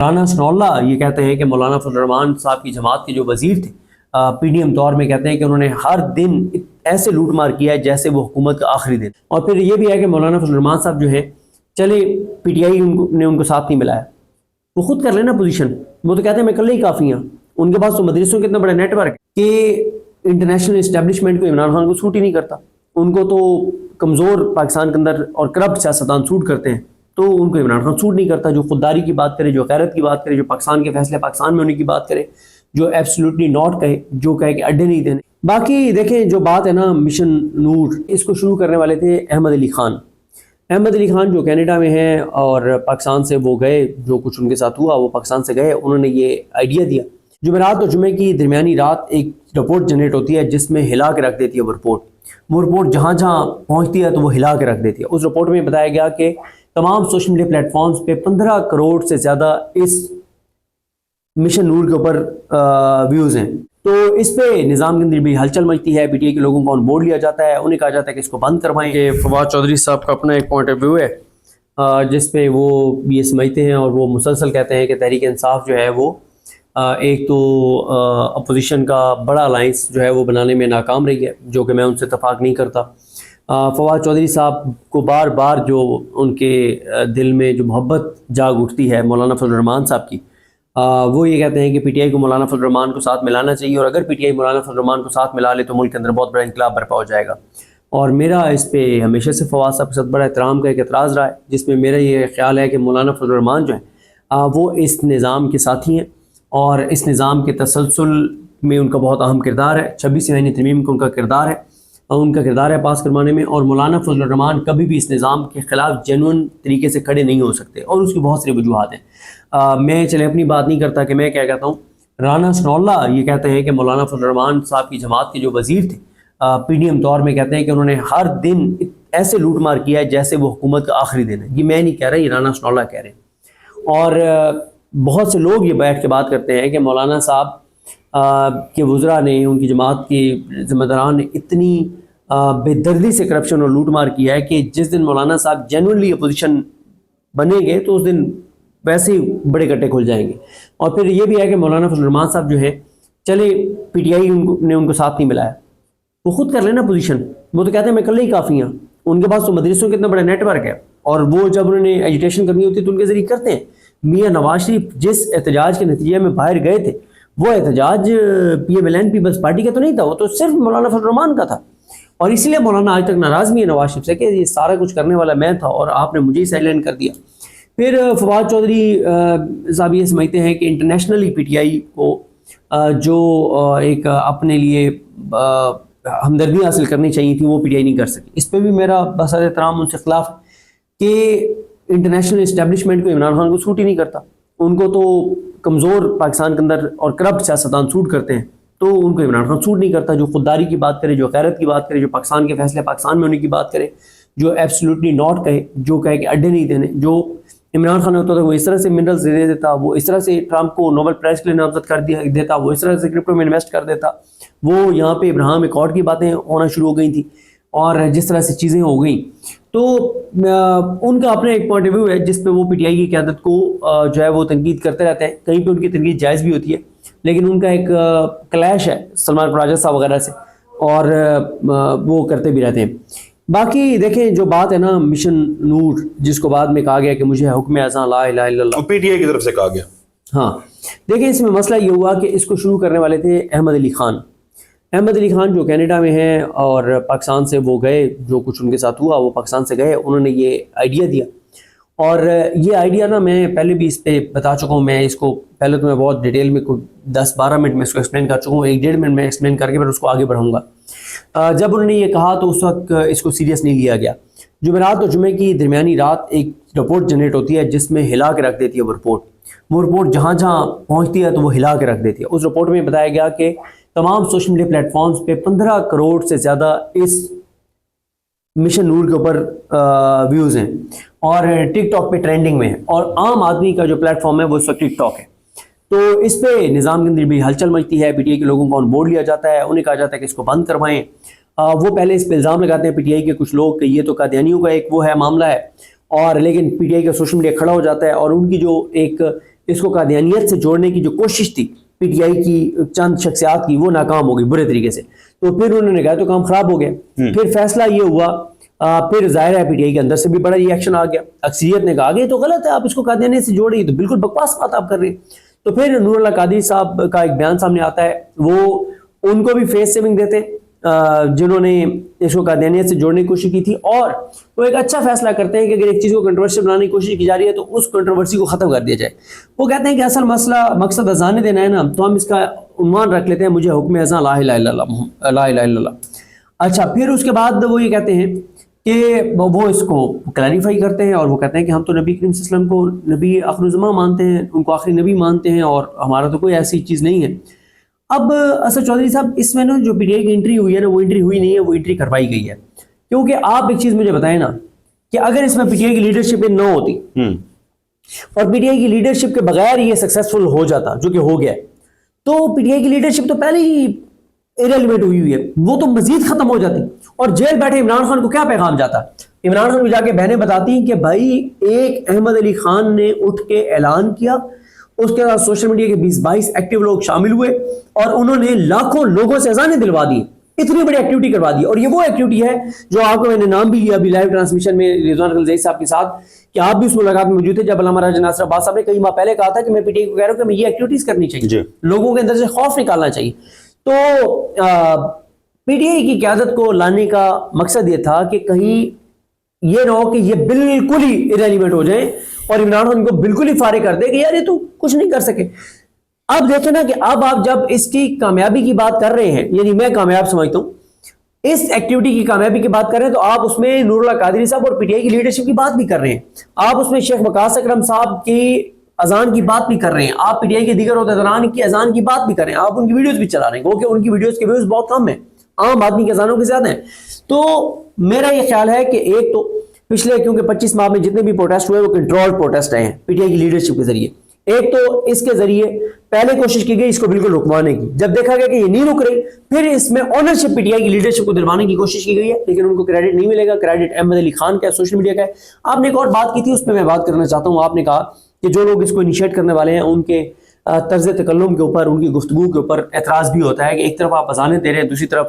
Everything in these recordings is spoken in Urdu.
مولانا ثناءاللہ یہ کہتے ہیں کہ مولانا فضل الرحمان صاحب کی جماعت کے جو وزیر تھے پی ڈی ایم دور میں، کہتے ہیں کہ انہوں نے ہر دن ایسے لوٹ مار کیا ہے جیسے وہ حکومت کا آخری دن۔ اور پھر یہ بھی ہے کہ مولانا فضل الرحمان صاحب جو ہیں، چلے پی ٹی آئی نے ان کو ساتھ نہیں ملایا، وہ خود کر لینا پوزیشن۔ وہ تو کہتے ہیں میں کل ہی کافی ہوں۔ ان کے پاس تو مدرسوں کا اتنا بڑا نیٹ ورک ہے کہ انٹرنیشنل اسٹیبلشمنٹ کو عمران خان کو سوٹ ہی نہیں کرتا۔ ان کو تو کمزور پاکستان کے اندر اور کرپٹ سیاستدان سوٹ کرتے ہیں، تو ان کو عمران خان سوٹ نہیں کرتا۔ جو خودداری کی بات کرے، جو غیرت کی بات کرے، جو پاکستان کے فیصلے پاکستان میں ہونے کی بات کرے، جو ایبسلیوٹلی ناٹ کہے، جو کہے کہ اڈے نہیں دینے۔ باقی دیکھیں جو بات ہے نا مشن نور، اس کو شروع کرنے والے تھے احمد علی خان۔ احمد علی خان جو کینیڈا میں ہیں اور پاکستان سے وہ گئے، جو کچھ ان کے ساتھ ہوا وہ پاکستان سے گئے، انہوں نے یہ آئیڈیا دیا۔ جمعرات اور جمعے کی درمیانی رات ایک رپورٹ جنریٹ ہوتی ہے جس میں ہلا کے رکھ دیتی ہے وہ رپورٹ جہاں جہاں پہنچتی ہے تو وہ ہلا کے رکھ دیتی ہے۔ اس رپورٹ میں بتایا گیا کہ تمام سوشل میڈیا پلیٹ فارمز پہ 15 کروڑ سے زیادہ اس مشن نور کے اوپر ویوز ہیں۔ تو اس پہ نظام کے اندر بھی ہلچل مچتی ہے، پی ٹی آئی کے لوگوں کو آن بورڈ لیا جاتا ہے، انہیں کہا جاتا ہے کہ اس کو بند کروائیں۔ کہ فواد چودھری صاحب کا اپنا ایک پوائنٹ آف ویو ہے جس پہ وہ یہ سمجھتے ہیں اور وہ مسلسل کہتے ہیں کہ تحریک انصاف جو ہے وہ ایک تو اپوزیشن کا بڑا الائنس جو ہے وہ بنانے میں ناکام رہی ہے، جو کہ میں ان سے اتفاق نہیں کرتا۔ فواد چودھری صاحب کو بار بار جو ان کے دل میں جو محبت جاگ اٹھتی ہے مولانا فضل الرحمان صاحب کی، وہ یہ کہتے ہیں کہ پی ٹی آئی کو مولانا فضل الرحمان کو ساتھ ملانا چاہیے، اور اگر پی ٹی آئی مولانا فضل الرحمان کو ساتھ ملا لے تو ملک کے اندر بہت بڑا انقلاب برپا ہو جائے گا۔ اور میرا اس پہ ہمیشہ سے فواد صاحب کے ساتھ بڑا احترام کا ایک اعتراض رہا ہے، جس میں میرا یہ خیال ہے کہ مولانا فضل الرحمان جو ہیں وہ اس نظام کے ساتھی ہیں، اور اس نظام کے تسلسل میں ان کا بہت اہم کردار ہے۔ 26 یعنی ترمیم کا ان کا کردار ہے پاس کروانے میں، اور مولانا فضل الرحمان کبھی بھی اس نظام کے خلاف جینون طریقے سے کھڑے نہیں ہو سکتے، اور اس کی بہت سی وجوہات ہیں۔ میں چلے اپنی بات نہیں کرتا کہ میں کیا کہتا ہوں۔ مولانا ثناءاللہ یہ کہتے ہیں کہ مولانا فضل الرحمان صاحب کی جماعت کے جو وزیر تھے پی ڈی ایم دور میں، کہتے ہیں کہ انہوں نے ہر دن ایسے لوٹ مار کیا ہے جیسے وہ حکومت کا آخری دن ہے۔ یہ میں نہیں کہہ رہا، یہ مولانا ثناءاللہ کہہ رہے ہیں۔ اور بہت سے لوگ یہ بیٹھ کے بات کرتے ہیں کہ مولانا صاحب کے وزراء نے، ان کی جماعت کے ذمہ داران نے اتنی بے دردی سے کرپشن اور لوٹ مار کیا ہے کہ جس دن مولانا صاحب جینوئنلی اپوزیشن بنیں گے تو اس دن ویسے ہی بڑے گٹے کھل جائیں گے۔ اور پھر یہ بھی ہے کہ مولانا فضل الرحمان صاحب جو ہیں، چلے پی ٹی آئی نے ان کو ساتھ نہیں ملایا، وہ خود کر لینا پوزیشن۔ وہ تو کہتے ہیں میں کل ہی کافی ہوں۔ ان کے پاس تو مدرسوں کا اتنا بڑا نیٹ ورک ہے، اور وہ جب انہوں نے ایجوٹیشن کرنی ہوتی ہے تو ان کے ذریعے کرتے ہیں۔ میاں نواز شریف جس احتجاج کے نتیجے میں باہر گئے تھے، وہ احتجاج P M L N Peoples Party کا تو نہیں تھا، وہ تو صرف مولانا فضل الرحمان کا تھا۔ اور اس لیے مولانا آج تک ناراض نہیں ہے نواز شریف سے کہ یہ سارا کچھ کرنے والا میں تھا اور آپ نے مجھے ہی سائیڈ لائن کر دیا۔ پھر فواد چودھری صاحب یہ سمجھتے ہیں کہ انٹرنیشنلی پی ٹی آئی کو جو ایک اپنے لیے ہمدردی حاصل کرنی چاہیے تھی وہ پی ٹی آئی نہیں کر سکی۔ اس پہ بھی میرا بسر احترام ان سے خلاف ہے کہ انٹرنیشنل اسٹیبلشمنٹ کو عمران خان کو سوٹ ہی نہیں کرتا۔ ان کو تو کمزور پاکستان کے اندر اور کرپٹ سیاستدان سوٹ کرتے ہیں، تو ان کو عمران خان سوٹ نہیں کرتا۔ جو خودداری کی بات کرے، جو غیرت کی بات کرے، جو پاکستان کے فیصلے پاکستان میں ہونے کی بات کرے، جو ایبسلیوٹلی ناٹ کہے، جو کہے کہ اڈے نہیں دینے۔ جو عمران خان ہوتا تھا وہ اس طرح سے منرلز دے دیتا، وہ اس طرح سے ٹرمپ کو نوبل پرائز کے لیے نامزد کر دیتا، وہ اس طرح سے کرپٹو میں انویسٹ کر دیتا۔ وہ یہاں پہ ابراہیم ایکارڈ کی باتیں ہونا شروع ہو گئی تھیں، اور جس طرح سے چیزیں ہو گئیں، تو ان کا اپنا ایک پوائنٹ آف ویو ہے جس پہ وہ پی ٹی آئی کی قیادت کو جو ہے وہ تنقید کرتے رہتے ہیں۔ کہیں پہ ان کی تنقید جائز بھی ہوتی ہے، لیکن ان کا ایک کلیش ہے سلمان راجہ صاحب وغیرہ سے، اور وہ کرتے بھی رہتے ہیں۔ باقی دیکھیں جو بات ہے نا مشن نور، جس کو بعد میں کہا گیا کہ مجھے حکم اذان لا الہ الا اللہ، پی ٹی آئی کی طرف سے کہا گیا۔ ہاں دیکھیں اس میں مسئلہ یہ ہوا کہ اس کو شروع کرنے والے تھے احمد علی خان۔ احمد علی خان جو کینیڈا میں ہیں اور پاکستان سے وہ گئے، جو کچھ ان کے ساتھ ہوا وہ پاکستان سے گئے، انہوں نے یہ آئیڈیا دیا۔ اور یہ آئیڈیا نا میں پہلے بھی اس پہ بتا چکا ہوں، میں اس کو پہلے تو میں بہت ڈیٹیل میں 10-12 منٹ میں اس کو ایکسپلین کر چکا ہوں، 1-1.5 منٹ میں ایکسپلین کر کے پھر اس کو آگے بڑھاؤں گا۔ جب انہوں نے یہ کہا تو اس وقت اس کو سیریس نہیں لیا گیا۔ جمعرات اور جمعے کی درمیانی رات ایک رپورٹ جنریٹ ہوتی ہے جس میں ہلا کے رکھ دیتی ہے وہ رپورٹ جہاں جہاں پہنچتی ہے تو وہ ہلا کے رکھ دیتی ہے۔ اس رپورٹ میں بتایا گیا کہ تمام سوشل میڈیا پلیٹ فارمز پہ 15 کروڑ سے زیادہ اس مشن نور کے اوپر ویوز ہیں، اور ٹک ٹاک پہ ٹرینڈنگ میں ہے، اور عام آدمی کا جو پلیٹ فارم ہے وہ اس وقت ٹک ٹاک ہے۔ تو اس پہ نظام کے اندر بھی ہلچل مچتی ہے، پی ٹی آئی کے لوگوں کو آن بورڈ لیا جاتا ہے، انہیں کہا جاتا ہے کہ اس کو بند کروائیں۔ وہ پہلے اس پہ الزام لگاتے ہیں پی ٹی آئی کے کچھ لوگ کہ یہ تو قادیانیوں کا ایک وہ ہے معاملہ ہے، اور لیکن پی ٹی آئی کا سوشل میڈیا کھڑا ہو جاتا ہے، اور ان کی جو ایک اس کو قادیانیت سے جوڑنے کی جو کوشش تھی پی ٹی آئی کی چند شخصیات کی، وہ ناکام ہو گئی برے طریقے سے. تو پھر انہوں نے کہا تو کام خراب ہو گیا. پھر فیصلہ یہ ہوا، پھر ظاہر ہے پی ٹی آئی کے اندر سے بھی بڑا یہ ایکشن آ گیا. اکثریت نے کہا کہ یہ تو غلط ہے، آپ اس کو قادیانیت سے جوڑ رہی، تو بالکل بکواس بات آپ کر رہے ہیں. تو پھر نور اللہ قادری صاحب کا ایک بیان سامنے آتا ہے، وہ ان کو بھی فیس سیونگ دیتے جنہوں نے اس کو قادیانیت سے جوڑنے کی کوشش کی تھی، اور وہ ایک اچھا فیصلہ کرتے ہیں کہ اگر ایک چیز کو کنٹروورشل بنانے کی کوشش کی جا رہی ہے تو اس کنٹروورسی کو ختم کر دیا جائے. وہ کہتے ہیں کہ اصل مسئلہ مقصد اذان دینا ہے نا، تو ہم اس کا عنوان رکھ لیتے ہیں مجھے حکم اذان لا الہ الا اللہ، لا الہ الا اللہ. اچھا، پھر اس کے بعد وہ یہ کہتے ہیں کہ وہ اس کو کلیریفائی کرتے ہیں، اور وہ کہتے ہیں کہ ہم تو نبی کریم صلی اللہ علیہ وسلم کو نبی آخر الزمان مانتے ہیں، ان کو آخری نبی مانتے ہیں، اور ہمارا تو کوئی ایسی چیز نہیں ہے. اب اسد چودھری صاحب اس میں نا جو پی ٹی آئی کی انٹری ہوئی ہے نا، وہ انٹری ہوئی نہیں ہے، وہ انٹری کروائی گئی ہے. کیونکہ آپ ایک چیز مجھے بتائیں نا کہ اگر اس میں پی ٹی آئی کی لیڈرشپ نہ ہوتی اور پی ٹی آئی کی لیڈرشپ کے بغیر یہ سکسیسفل ہو جاتا، جو کہ ہو گیا، تو پی ٹی آئی کی لیڈرشپ تو پہلے ہی ایریلیویٹ ہوئی ہے، وہ تو مزید ختم ہو جاتی. اور جیل بیٹھے عمران خان کو کیا پیغام جاتا؟ عمران خان کو جا کے بہنیں بتاتی ہیں کہ بھائی ایک احمد علی خان نے اٹھ کے اعلان کیا، اس کے بعد سوشل میڈیا کے 20-22 ایکٹیو لوگ شامل ہوئے اور انہوں نے لاکھوں لوگوں سے اذانیں دلوا دی، اتنی بڑی ایکٹیویٹی کروا دی. اور یہ وہ ایکٹیویٹی ہے جو آپ کو میں نے نام بھی لیا ابھی لائیو ٹرانسمیشن میں رضوان الزئی صاحب کے ساتھ، کہ آپ بھی اس ملاقات میں موجود تھے جب علامہ راجہ ناصر عباس صاحب نے کئی ماہ پہلے کہا تھا کہ میں پی ٹی آئی کو کہہ رہا ہوں کہ میں یہ ایکٹیویٹیز کرنی چاہیے، لوگوں کے اندر سے خوف نکالنا چاہیے. تو پی ٹی آئی کی قیادت کو لانے کا مقصد یہ تھا کہ کہیں یہ نہ ہو کہ یہ بالکل ہی ایریلیونٹ ہو جائیں اور عمران خان کو بالکل ہی فارغ کر دے کہ یار یہ تو کچھ نہیں کر سکے. اب دیکھیں نا کہ اب آپ جب اس کی کامیابی کی بات کر رہے ہیں، یعنی میں کامیاب سمجھتا ہوں اس ایکٹیویٹی کی کامیابی کی بات کر رہے ہیں، تو آپ اس میں نور اللہ قادری صاحب اور پی ٹی آئی کی لیڈرشپ کی بات بھی کر رہے ہیں، آپ اس میں شیخ وقاص اکرم صاحب کی اذان کی بات بھی کر رہے ہیں، آپ پی ٹی آئی کے دیگر عہدیداران کی اذان کی بات بھی کر رہے ہیں، آپ ان کی ویڈیوز بھی چلا رہے ہیں، کیونکہ ان کی ویڈیوز کے ویوز بہت کم ہیں، عام آدمی کے اذانوں کے زیادہ ہیں. تو میرا یہ خیال ہے کہ ایک تو پچھلے کیونکہ 25 ماہ میں جتنے بھی پروٹیسٹ ہوئے وہ کنٹرول پروٹیسٹ رہے ہیں پی ٹی آئی کی لیڈرشپ کے ذریعے. ایک تو اس کے ذریعے پہلے کوشش کی گئی اس کو بالکل رکوانے کی، جب دیکھا گیا کہ یہ نہیں رک رہی پھر اس میں اونرشپ پی ٹی آئی کی لیڈرشپ کو دلوانے کی کوشش کی گئی ہے، لیکن ان کو کریڈٹ نہیں ملے گا. کریڈٹ احمد علی خان کا ہے، سوشل میڈیا کا ہے. آپ نے ایک اور بات کی تھی، اس پہ میں بات کرنا چاہتا ہوں. آپ نے کہا کہ جو لوگ اس کو انیشیٹ کرنے والے ہیں ان کے طرز تکلم کے اوپر، ان کی گفتگو کے اوپر اعتراض بھی ہوتا ہے کہ ایک طرف آپ اذانیں دے رہے ہیں، دوسری طرف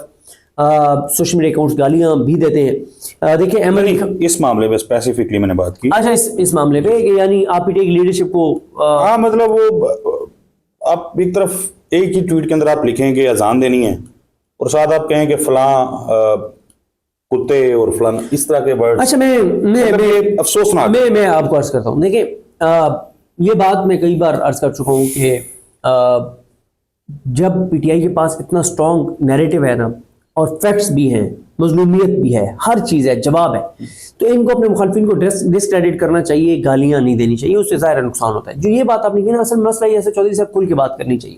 سوشل میڈیا اکاؤنٹس گالیاں بھی دیتے ہیں. دیکھیں احمد علی اس معاملے پہ اسپیسیفکلی میں نے بات کی. اچھا، اس معاملے پہ کہ یعنی آپ پی ٹی آئی کی لیڈرشپ کو ہاں مطلب وہ آپ ایک طرف ایک ہی ٹویٹ کے اندر آپ لکھیں کہ اذان دینی ہے اور ساتھ آپ کہیں کہ فلاں کتے اور فلاں اس طرح کے ورڈ. اچھا میں افسوسناک میں آپ کو عرض کرتا ہوں. دیکھیں یہ بات میں کئی بار عرض کر چکا ہوں کہ جب پی ٹی آئی کے پاس اتنا اسٹرانگ نیریٹو ہے نا اور فیکٹس بھی ہیں، مظلومیت بھی ہے، ہر چیز ہے، جواب ہے، تو ان کو اپنے مخالفین کو ڈسکریڈٹ کرنا چاہیے، گالیاں نہیں دینی چاہیے، اس سے ظاہر نقصان ہوتا ہے. جو یہ بات آپ نے کہی نا، اصل مسئلہ یہ ہے چودھری صاحب کھل کے بات کرنی چاہیے.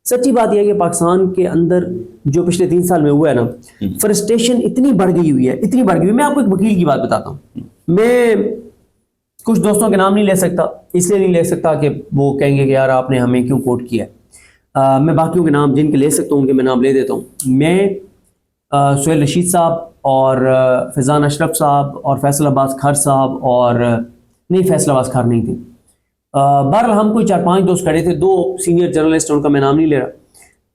سچی بات یہ ہے کہ پاکستان کے اندر جو پچھلے 3 سال میں ہوا ہے نا، فرسٹریشن اتنی بڑھ گئی ہوئی ہے، اتنی بڑھ گئی ہوئی. میں آپ کو ایک وکیل کی بات بتاتا ہوں. میں کچھ دوستوں کے نام نہیں لے سکتا، اس لیے نہیں لے سکتا کہ وہ کہیں گے کہ یار آپ نے ہمیں کیوں کوٹ کیا. میں باقیوں کے نام جن کے لے سکتا ہوں ان کے میں نام لے دیتا ہوں. میں سہیل رشید صاحب اور فیضان اشرف صاحب اور فیصل عباس کھر صاحب اور نہیں فیصل عباس کھر نہیں تھے، بہرحال ہم کوئی 4-5 دوست کھڑے تھے، 2 سینئر جرنلسٹ ان کا میں نام نہیں لے رہا.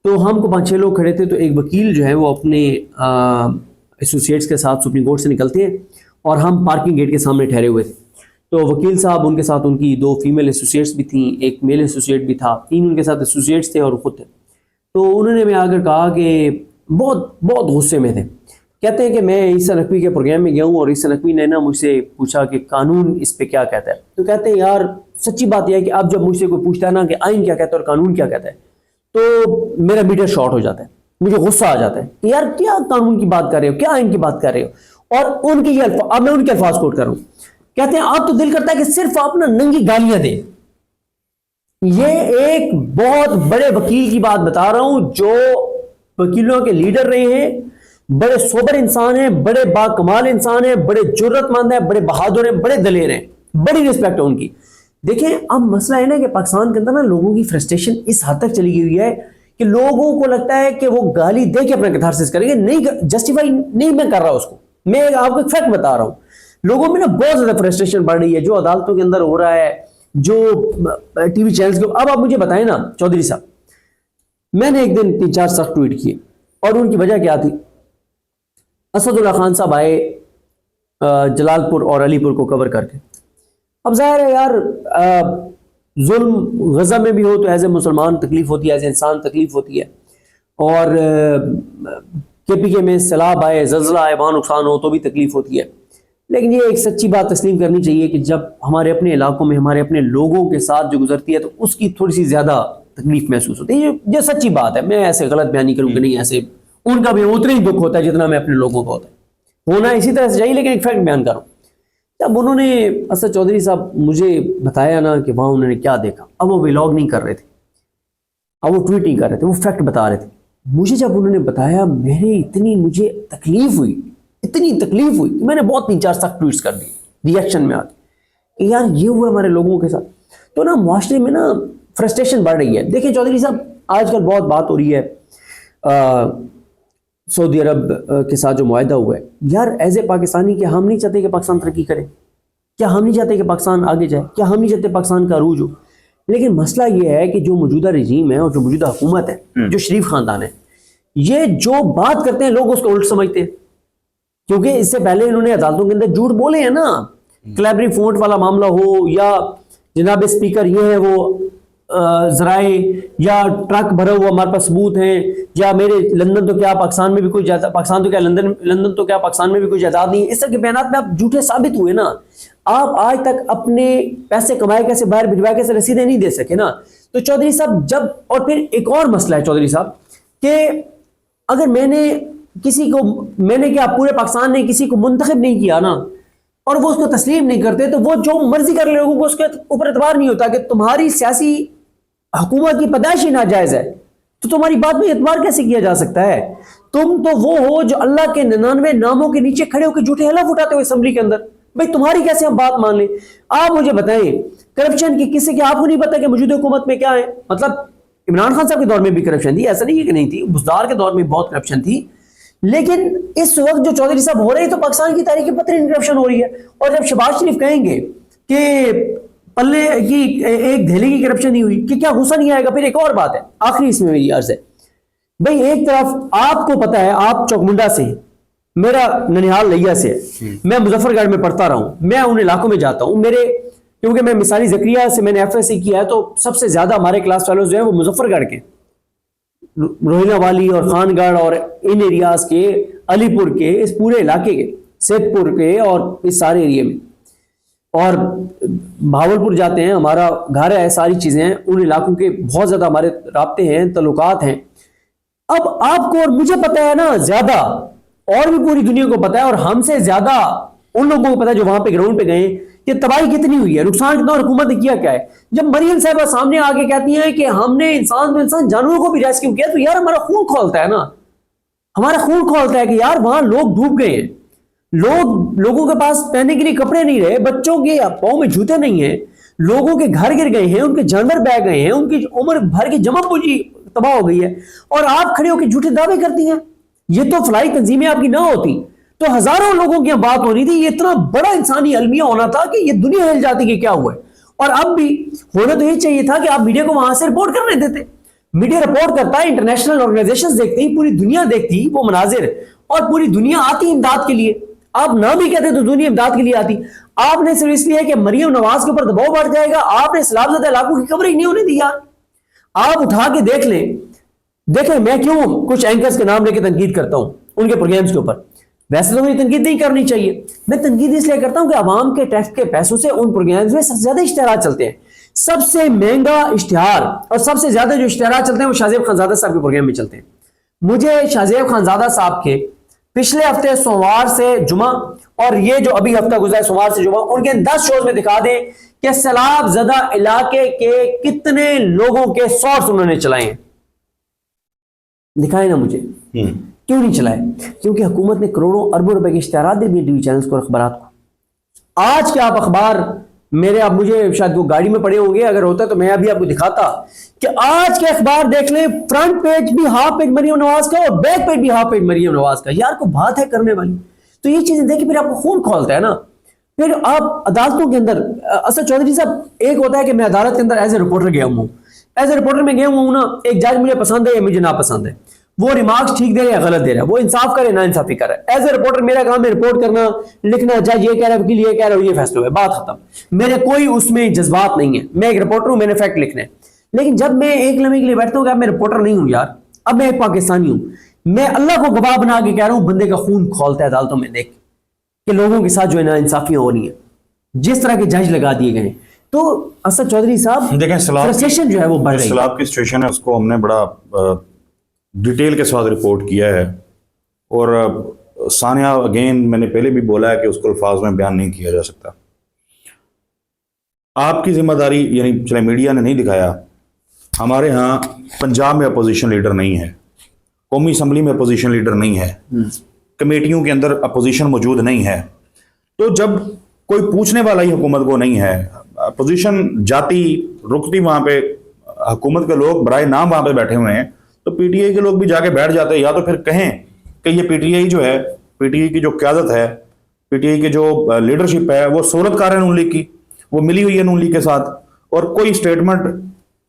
تو ہم کو 5-6 لوگ کھڑے تھے. تو ایک وکیل جو ہے وہ اپنے ایسوسیٹس کے ساتھ سپریم کورٹ سے نکلتے ہیں اور ہم پارکنگ گیٹ کے سامنے ٹھہرے ہوئے تھے. تو وکیل صاحب ان کے ساتھ ان کی 2 فیمیل ایسوسیٹس بھی تھیں، ایک میل ایسوسیٹ بھی تھا، 3 ان کے ساتھ ایسوسیٹس تھے اور خود تھے. تو انہوں نے میں آ کر کہا کہ بہت غصے میں تھے. کہتے ہیں کہ میں عیسیٰ نقوی کے پروگرام میں گیا ہوں اور عیسیٰ نقوی نے نا مجھ سے پوچھا کہ قانون اس پہ کیا کہتا ہے. تو کہتے ہیں یار سچی بات یہ ہے کہ اب جب مجھ سے کوئی پوچھتا ہے نا کہ آئین کیا کہتا ہے اور قانون کیا کہتا ہے، تو میرا میٹر شارٹ ہو جاتا ہے، مجھے غصہ آ جاتا ہے کہ یار کیا قانون کی بات کر رہے ہو، کیا آئین کی بات کر رہے ہو. اور ان کی یہ الفاظ، اب میں ان کے الفاظ کوٹ کر رہا ہوں. کہتے ہیں آپ تو دل کرتا ہے کہ صرف آپ نا ننگی گالیاں دیں. یہ ایک بہت بڑے وکیل کی بات بتا رہا ہوں جو وکیلوں کے لیڈر رہے ہیں، بڑے سوبر انسان ہیں، بڑے با کمال انسان ہیں، بڑے جرت مند ہیں، بڑے بہادر ہیں، بڑے دلیر ہیں، بڑی رسپیکٹ ہے ان کی. دیکھیں اب مسئلہ ہے نا کہ پاکستان کے اندر نا لوگوں کی فرسٹریشن اس حد تک چلی گئی ہوئی ہے کہ لوگوں کو لگتا ہے کہ وہ گالی دے کے اپنا کیتھارسس کریں گے. نہیں، جسٹیفائی نہیں میں کر رہا اس کو، میں آپ کو ایک فیکٹ بتا رہا ہوں. لوگوں میں نا بہت زیادہ فرسٹریشن بڑھ رہی ہے. جو عدالتوں کے اندر ہو رہا ہے، جو ٹی وی چینلز کو. اب آپ مجھے بتائیں نا چودھری صاحب, میں نے ایک دن 3-4 سخت ٹویٹ کیے اور ان کی وجہ کیا تھی؟ اسد اللہ خان صاحب آئے جلال پور اور علی پور کو کور کر کے. اب ظاہر ہے یار ظلم غزہ میں بھی ہو تو ایز اے مسلمان تکلیف ہوتی ہے, ایز اے انسان تکلیف ہوتی ہے, اور کے پی کے میں سیلاب آئے, زلزلہ آئے, وہاں نقصان ہو تو بھی تکلیف ہوتی ہے. لیکن یہ ایک سچی بات تسلیم کرنی چاہیے کہ جب ہمارے اپنے علاقوں میں ہمارے اپنے لوگوں کے ساتھ جو گزرتی ہے تو اس کی تھوڑی سی زیادہ تکلیف محسوس ہوتی ہے. یہ سچی بات ہے, میں ایسے غلط بیان نہیں کروں کہ نہیں, ایسے ان کا بھی اتنا ہی دکھ ہوتا ہے جتنا میں اپنے لوگوں کا ہوتا ہے. ہونا اسی طرح سے چاہیے, لیکن ایک فیکٹ بیان کروں. جب انہوں نے اسد چودھری صاحب مجھے بتایا نا کہ وہاں انہوں نے کیا دیکھا, اب وہ ولاگ نہیں کر رہے تھے, اب وہ ٹویٹ نہیں کر رہے تھے, وہ فیکٹ بتا رہے تھے. مجھے جب انہوں نے بتایا مجھے تکلیف ہوئی, اتنی تکلیف ہوئی کہ میں نے بہت 3-4 سخت ٹویٹس کر دی ریئیکشن میں آ کے کہ یار یہ ہوا ہمارے لوگوں کے ساتھ. تو نا معاشرے میں نا فرسٹریشن بڑھ رہی ہے. دیکھیں چودھری صاحب, آج کل بہت بات ہو رہی ہے سعودی عرب کے ساتھ جو معاہدہ ہوا ہے, یار ایز اے پاکستانی کیا ہم نہیں چاہتے کہ پاکستان ترقی کرے؟ کیا ہم نہیں چاہتے کہ پاکستان آگے جائے؟ کیا ہم نہیں چاہتے پاکستان کا عروج ہو؟ لیکن مسئلہ یہ ہے کہ جو موجودہ رجیم ہے اور جو موجودہ حکومت ہے, جو شریف خاندان ہے, یہ جو بات کرتے ہیں لوگ اس کو الٹ سمجھتے ہیں. کیونکہ اس سے پہلے انہوں نے عدالتوں کے اندر جھوٹ بولے ہیں نا, کلیبری فونٹ والا معاملہ ہو, یا جناب اسپیکر یہ ہے وہ ذرائع, یا ٹرک بھرا ہوا ہمارے پاس ثبوت ہیں, یا میرے لندن تو کیا پاکستان میں بھی کوئی جائیداد, پاکستان تو کیا لندن تو کیا پاکستان میں بھی کوئی جائیداد نہیں. اس طرح کے بیانات میں آپ جھوٹے ثابت ہوئے نا. آپ آج تک اپنے پیسے کمائے کیسے, باہر بھجوائے کیسے, رسیدیں نہیں دے سکے نا. تو چودھری صاحب جب, اور پھر ایک اور مسئلہ ہے چودھری صاحب کہ اگر میں نے کیا پورے پاکستان نے کسی کو منتخب نہیں کیا نا, اور وہ اس کو تسلیم نہیں کرتے, تو وہ جو مرضی کر لوگوں کو اس کے اوپر اعتبار نہیں ہوتا. کہ تمہاری سیاسی حکومت کی پیدائش ہی ناجائز ہے تو تمہاری بات میں اعتبار کیسے کیا جا سکتا ہے؟ تم تو وہ ہو جو اللہ کے 99 ناموں کے نیچے کھڑے ہو کے جھوٹے حلف اٹھاتے ہو اسمبلی کے اندر. بھائی تمہاری کیسے ہم بات مان لیں؟ آپ مجھے بتائیں کرپشن کی کسی کے, آپ کو نہیں پتا کہ موجودہ حکومت میں کیا ہے؟ مطلب عمران خان صاحب کے دور میں بھی کرپشن تھی, ایسا نہیں ہے کہ نہیں تھی, بزدار کے دور میں بہت کرپشن تھی. لیکن اس وقت جو چودھری صاحب ہو رہے ہیں تو پاکستان کی تاریخ پتہ نہیں کرپشن ہو رہی ہے. اور جب شہباز شریف کہیں گے کہ پلے کی ایک دہلی کی کرپشن نہیں ہوئی, کہ کیا غصہ نہیں آئے گا؟ پھر ایک اور بات ہے آخری اس میں میری عرض ہے, بھئی ایک طرف آپ کو پتا ہے آپ چوک منڈا سے ہیں, میرا ننیحال لیا سے ہے, میں مظفر گڑھ میں پڑھتا رہا ہوں, میں ان علاقوں میں جاتا ہوں, کیونکہ میں مثالی زکریہ سے میں نے ایف ایس سی کیا ہے, تو سب سے زیادہ ہمارے کلاس فیلوز جو ہیں وہ مظفر گڑھ کے, روہینہ والی اور خان گڑھ اور ان ایریاز کے, علی پور کے, اس پورے علاقے کے, سیدھ پور کے, اور اس سارے ایریے میں, اور بھاولپور جاتے ہیں, ہمارا گھر ہے, ساری چیزیں ہیں, ان علاقوں کے بہت زیادہ ہمارے رابطے ہیں, تعلقات ہیں. اب آپ کو اور مجھے پتا ہے نا زیادہ, اور بھی پوری دنیا کو پتا ہے, اور ہم سے زیادہ ان لوگوں کو پتا ہے جو وہاں پہ گراؤنڈ پہ گئے کہ تباہی کتنی ہوئی ہے, نقصان کتنا, اور حکومت نے کیا کیا ہے. جب مریم صاحبہ سامنے آگے کہتی ہیں کہ ہم نے انسان جانوروں کو بھی ریسکیو کیا, تو یار ہمارا خون کھولتا ہے نا, ہمارا خون کھولتا ہے کہ یار وہاں لوگ ڈوب گئے ہیں, لوگوں کے پاس پہننے کے لیے کپڑے نہیں رہے, بچوں کے پاؤں میں جوتے نہیں ہیں, لوگوں کے گھر گر گئے ہیں, ان کے جانور بہ گئے ہیں, ان کی عمر بھر کی جمع پوجی تباہ ہو گئی ہے, اور آپ کھڑے ہو کے جھوٹے دعوے کرتی ہیں. یہ تو فلاحی تنظیمیں آپ کی نہ ہوتی تو ہزاروں لوگوں کی بات ہونی تھی. یہ اتنا بڑا انسانی المیہ ہونا تھا کہ یہ دنیا ہل جاتی کہ کیا ہوا ہے. اور اب بھی ہونا تو یہ چاہیے تھا کہ آپ میڈیا کو وہاں سے رپورٹ کرنے دیتے. میڈیا رپورٹ کرتا ہے, انٹرنیشنل آرگنائزیشنز دیکھتی, پوری دنیا دیکھتی وہ مناظر, اور پوری دنیا آتی امداد کے لیے. آپ نہ بھی کہتے تو دنیا امداد کے لیے آتی. آپ نے صرف اس لیے کہ مریم نواز کے اوپر دباؤ بڑھ جائے گا, آپ نے سیلاب زدہ علاقوں کی کوریج نہیں ہونے دیا. آپ اٹھا کے دیکھ لیں, دیکھیں میں کیوں کچھ اینکرز کے نام لے کے تنقید کرتا ہوں ان کے پروگرامز کے اوپر. ویسے تو مجھے تنقید نہیں کرنی چاہیے, میں تنقید اس لیے کرتا ہوں کہ عوام کے ٹیکس کے پیسوں سے ان پروگرامز میں سب سے زیادہ اشتہارات چلتے ہیں. سب سے مہنگا اشتہار اور سب سے زیادہ جو اشتہارات چلتے ہیں وہ شاہ زیب خانزادہ صاحب کے پروگرام میں چلتے ہیں. مجھے شاہ زیب خانزادہ صاحب کے پچھلے ہفتے سوموار سے جمعہ اور یہ جو ابھی ہفتہ گزرا ہے سوموار سے جمعہ, ان کے 10 شوز میں دکھا دیں کہ سیلاب زدہ علاقے کے کتنے لوگوں کے سورس انہوں نے چلائے ہیں. دکھائیں نا مجھے. کیوں نہیں چلائے؟ کیونکہ حکومت نے کروڑوں اربوں روپے کے اشتہارات دے دیے ٹی وی چینلز کو, اخبارات کو. آج کے آپ اخبار میرے, آپ مجھے شاید وہ گاڑی میں پڑے ہوں گے, اگر ہوتا تو میں ابھی آپ کو دکھاتا کہ آج کے اخبار دیکھ لیں, فرنٹ پیج بھی ہاف پیج مریم نواز کا اور بیک پیج بھی ہاف پیج مریم نواز کا. یار کو بات ہے کرنے والی, تو یہ چیزیں دیکھ کے پھر آپ کو خون کھولتا ہے نا. پھر آپ عدالتوں کے اندر اسد چودھری صاحب ایک ہوتا ہے کہ میں عدالت کے اندر ایز اے رپورٹر گیا ہوں، ایز اے رپورٹر میں گیا ہوں نا، ایک جج مجھے پسند ہے یا مجھے ناپسند ہے، وہ ریمارکس ٹھیک دے رہا ہے یا غلط دے رہا ہے، وہ انصاف کرے نا انصافی کر رہا ہے، ایز اے رپورٹر میرا کام ہے رپورٹ کرنا، لکھنا، جج یہ کہہ رہا ہے، وکیل یہ کہہ رہا ہے، یہ فیصلہ ہے، بات ختم، میرے کوئی اس میں جذبات نہیں ہے، میں ایک رپورٹر ہوں، میں نے فیکٹ لکھنا ہے۔ لیکن جب میں ایک لمحے کے لیے بیٹھتا ہوں کہ اب میں رپورٹر نہیں ہوں یار، اب میں ایک پاکستانی ہوں، میں اللہ کو گواہ بنا کے کہہ رہا ہوں بندے کا خون کھولتا ہے عدالتوں میں دیکھ کہ لوگوں کے ساتھ جو ہے نا انصافیاں ہو رہی ہیں، جس طرح کے جج لگا دیے گئے ہیں۔ تو اسد چودھری صاحب دیکھیں فرسٹریشن جو ہے وہ بڑھ رہی ہے، سیلاب کی سچویشن ہے، اس کو ہم نے بڑا ڈیٹیل کے ساتھ رپورٹ کیا ہے، اور ثانیہ اگین میں نے پہلے بھی بولا ہے کہ اس کو الفاظ میں بیان نہیں کیا جا سکتا۔ آپ کی ذمہ داری، یعنی چلے میڈیا نے نہیں دکھایا، ہمارے ہاں پنجاب میں اپوزیشن لیڈر نہیں ہے، قومی اسمبلی میں اپوزیشن لیڈر نہیں ہے، کمیٹیوں کے اندر اپوزیشن موجود نہیں ہے، تو جب کوئی پوچھنے والا ہی حکومت کو نہیں ہے، اپوزیشن جاتی رکتی وہاں پہ، حکومت کے لوگ برائے نام وہاں پہ بیٹھے ہوئے ہیں، تو پی ٹی آئی کے لوگ بھی جا کے بیٹھ جاتے ہیں، یا تو پھر کہیں کہ یہ پی ٹی آئی جو ہے، پی ٹی آئی کی جو قیادت ہے، پی ٹی آئی کی جو لیڈرشپ ہے، وہ صورت کار ہے نون لیگ کی، وہ ملی ہوئی ہے نون لیگ کے ساتھ، اور کوئی اسٹیٹمنٹ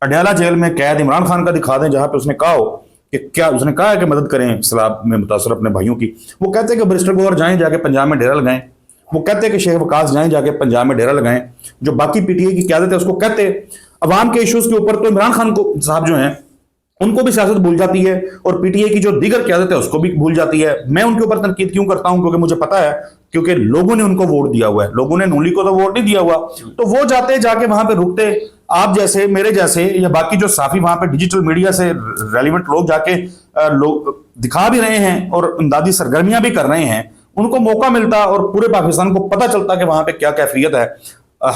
اڈیالہ جیل میں قید عمران خان کا دکھا دیں جہاں پہ اس نے کہا ہو کہ کیا اس نے کہا ہے کہ مدد کریں سیلاب میں متاثر اپنے بھائیوں کی، وہ کہتے ہیں کہ بریسٹر گوہر جائیں جا کے پنجاب میں ڈیرا لگائیں، وہ کہتے ہیں کہ شیخ وقاص جائیں جا کے پنجاب میں ڈیرا لگائیں، جو باقی پی ٹی آئی کی قیادت ہے اس کو کہتے ہیں عوام کے ایشوز کے اوپر، تو عمران خان کو صاحب جو ہیں ان کو بھی سیاست بھول جاتی ہے، اور پی ٹی آئی کی جو دیگر قیادت ہے اس کو بھی بھول جاتی ہے۔ میں ان کے اوپر تنقید کیوں کرتا ہوں؟ کیونکہ مجھے پتا ہے، کیونکہ لوگوں نے ان کو ووٹ دیا ہوا ہے، لوگوں نے نون لیگ کو تو ووٹ نہیں دیا ہوا، تو وہ جاتے جا کے وہاں پہ رکتے، آپ جیسے میرے جیسے یا باقی جو صحافی وہاں پہ ڈیجیٹل میڈیا سے ریلیونٹ لوگ جا کے لوگ دکھا بھی رہے ہیں اور امدادی سرگرمیاں بھی کر رہے ہیں، ان کو موقع ملتا اور پورے پاکستان کو پتہ چلتا کہ وہاں پہ کیا کیفیت ہے۔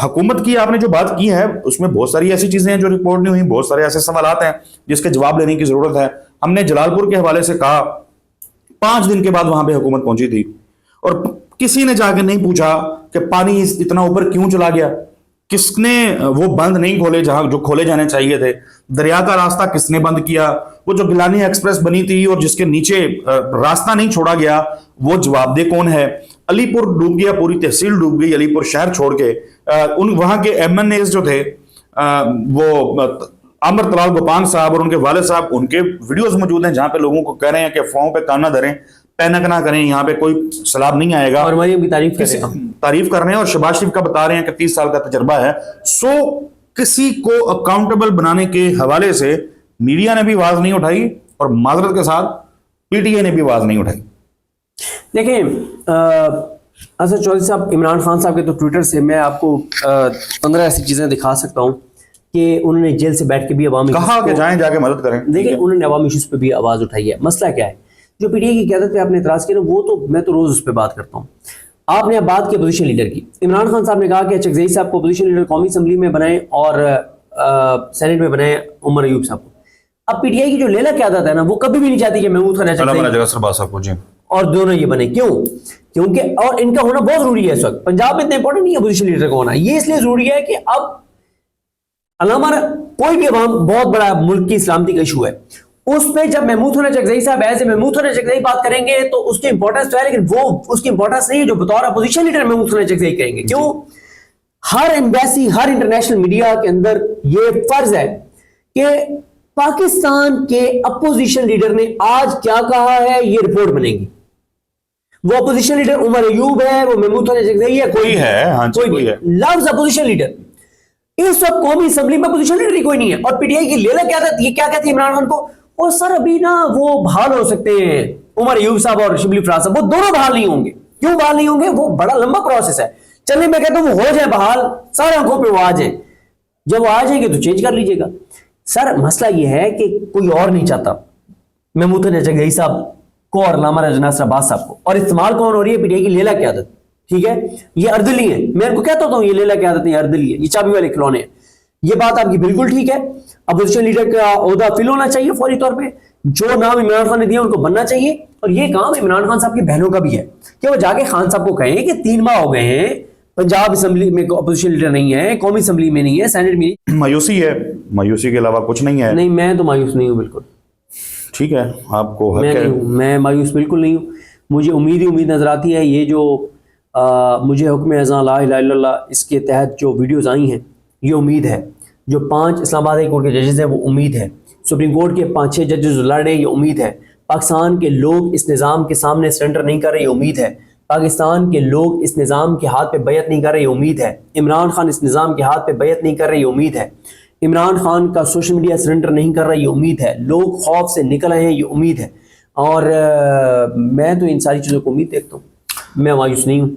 حکومت کی آپ نے جو بات کی ہے اس میں بہت ساری ایسی چیزیں ہیں جو رپورٹ نہیں ہوئی، بہت سارے ایسے سوالات ہیں جس کے جواب لینے کی ضرورت ہے۔ ہم نے جلال پور کے حوالے سے کہا، 5 دن کے بعد وہاں پہ حکومت پہنچی تھی اور کسی نے جا کے نہیں پوچھا کہ پانی اتنا اوپر کیوں چلا گیا، کس نے وہ بند نہیں کھولے جہاں جو کھولے جانے چاہیے تھے، دریا کا راستہ کس نے بند کیا، وہ جو گیلانی ایکسپریس بنی تھی اور جس کے نیچے راستہ نہیں چھوڑا گیا وہ جواب دہ کون ہے، علی پور ڈوب گیا، پوری تحصیل ڈوب گئی علی پور شہر چھوڑ کے، وہاں کے ایم این ایز جو تھے وہ عامر طلال گوپان صاحب اور ان کے والد صاحب، ان کے ویڈیوز موجود ہیں جہاں پہ لوگوں کو کہہ رہے ہیں کہ فون پہ کان نہ دھریں، پینک نہ کریں، یہاں پہ کوئی سیلاب نہیں آئے گا، اور مریم کی تعریف کر رہے ہیں، اور شہباز شریف کا بتا رہے ہیں کہ 30 سال کا تجربہ ہے۔ سو کسی کو اکاؤنٹیبل بنانے کے حوالے سے میڈیا نے بھی آواز نہیں اٹھائی اور معذرت کے ساتھ پی ٹی آئی نے بھی آواز نہیں اٹھائی۔ دیکھیں اسد چودھری صاحب، عمران خان صاحب کے تو ٹویٹر سے میں آپ کو 15 ایسی چیزیں دکھا سکتا ہوں کہ انہوں نے جیل سے بیٹھ کے بھی عوامی کہا کہ جائیں جا کے مدد کریں۔ دیکھیں انہوں نے عوامی ایشوز پہ بھی آواز اٹھائی ہے۔ مسئلہ کیا ہے؟ جو پی ٹی آئی کی قیادت پہ آپ نے اعتراض کیا نا، وہ تو میں تو روز اس پہ بات کرتا ہوں۔ آپ نے اب بات کی اپوزیشن لیڈر کی، عمران خان صاحب نے کہا کہ چکزئی صاحب کو اپوزیشن لیڈر قومی اسمبلی میں بنائیں اور سینیٹ میں بنائیں عمر ایوب صاحب کو۔ اب پی ٹی آئی کی جو لیلا قیادت ہے نا، وہ کبھی بھی نہیں چاہتی کہ محمود خان چکزئی اور دونوں یہ بنے۔ کیوں؟ کیونکہ اور ان کا ہونا بہت ضروری ہے اس وقت پنجاب میں، اتنا امپورٹنٹ نہیں ہے اپوزیشن لیڈر کا ہونا، یہ اس لیے ضروری ہے کہ اب علامہ کوئی بھی عوام بہت بڑا ملک کی سلامتی کا ایشو ہے، اس پہ جب محمود خان چکزئی صاحب ایسے محمود خان چکزئی بات کریں گے تو اس کی امپورٹنس تو ہے، لیکن وہ اس کی امپورٹنس نہیں ہے جو بطور اپوزیشن لیڈر محمود خان چکزئی کہیں گے۔ کیوں؟ ہر ایمبیسی، ہر انٹرنیشنل میڈیا کے اندر یہ فرض ہے کہ پاکستان کے اپوزیشن لیڈر نے آج کیا کہا ہے یہ رپورٹ بنے گی۔ وہ اپوزیشن لیڈر عمر ایوب ہے، وہ محمود خان چکزئی ہے، کوئی ہے، ہاں کوئی ہے، لفظ اپوزیشن لیڈر۔ اس وقت قومی اسمبلی میں اپوزیشن لیڈر ہی کوئی نہیں ہے، اور پی ٹی آئی کی لیلا یہ کیا کہتی ہے عمران خان کو، اور سر ابھی نا وہ بحال ہو سکتے ہیں عمر ایوب صاحب اور شبلی فراز صاحب، وہ دونوں بحال نہیں ہوں گے۔ کیوں بحال نہیں ہوں گے؟ وہ بڑا لمبا پروسیس ہے۔ چلے میں کہتا ہوں وہ ہو جائے بحال، سارے آنکھوں پہ وہ آ جائیں، جب وہ آ جائیں گے تو چینج کر لیجئے گا۔ سر مسئلہ یہ ہے کہ کوئی اور نہیں چاہتا محمود خان چکزئی صاحب کو اور علامہ ناصر عباس صاحب کو، اور استعمال کون ہو رہی ہے؟ پی ٹی آئی کی لیلا قیادت، ٹھیک ہے؟ یہ اردلی ہیں، میں ان کو کہتا ہوں یہ لیلا قیادت نہیں، اردلی ہے، یہ چابی والے کھلونے ہیں۔ یہ بات آپ کی بالکل ٹھیک ہے، اپوزیشن لیڈر کا عہدہ فل ہونا چاہیے فوری طور پہ، جو نام عمران خان نے دیا ان کو بننا چاہیے، اور یہ کام عمران خان صاحب کی بہنوں کا بھی ہے کہ وہ جا کے خان صاحب کو کہیں کہ 3 ماہ ہو گئے ہیں پنجاب اسمبلی میں اپوزیشن لیڈر نہیں ہے، قومی اسمبلی میں نہیں ہے، سینٹ میں نہیں۔ مایوسی ہے، مایوسی کے علاوہ کچھ نہیں ہے۔ نہیں میں تو مایوس نہیں ہوں بالکل، ٹھیک ہے، آپ کو حق میں ہے۔ نہیں ہوں، میں مایوس بالکل نہیں ہوں۔ مجھے امید ہی امید نظر آتی ہے یہ جو مجھے حکم اذاں لا الہ الا اللہ اس کے تحت جو ویڈیوز آئی ہیں یہ امید ہے، جو 5 اسلام آباد ہائی کورٹ کے ججز ہیں وہ امید ہے، سپریم کورٹ کے 5-6 ججز لڑ رہے ہیں یہ امید ہے، پاکستان کے لوگ اس نظام کے سامنے سرنڈر نہیں کر رہے یہ امید ہے، پاکستان کے لوگ اس نظام کے ہاتھ پہ بیعت نہیں کر رہے یہ امید ہے، عمران خان اس نظام کے ہاتھ پہ بیعت نہیں کر رہے یہ امید ہے، عمران خان کا سوشل میڈیا سرنڈر نہیں کر رہا یہ امید ہے، لوگ خوف سے نکل آئے ہیں یہ امید ہے، اور میں تو ان ساری چیزوں کو امید دیکھتا ہوں، میں مایوس نہیں ہوں۔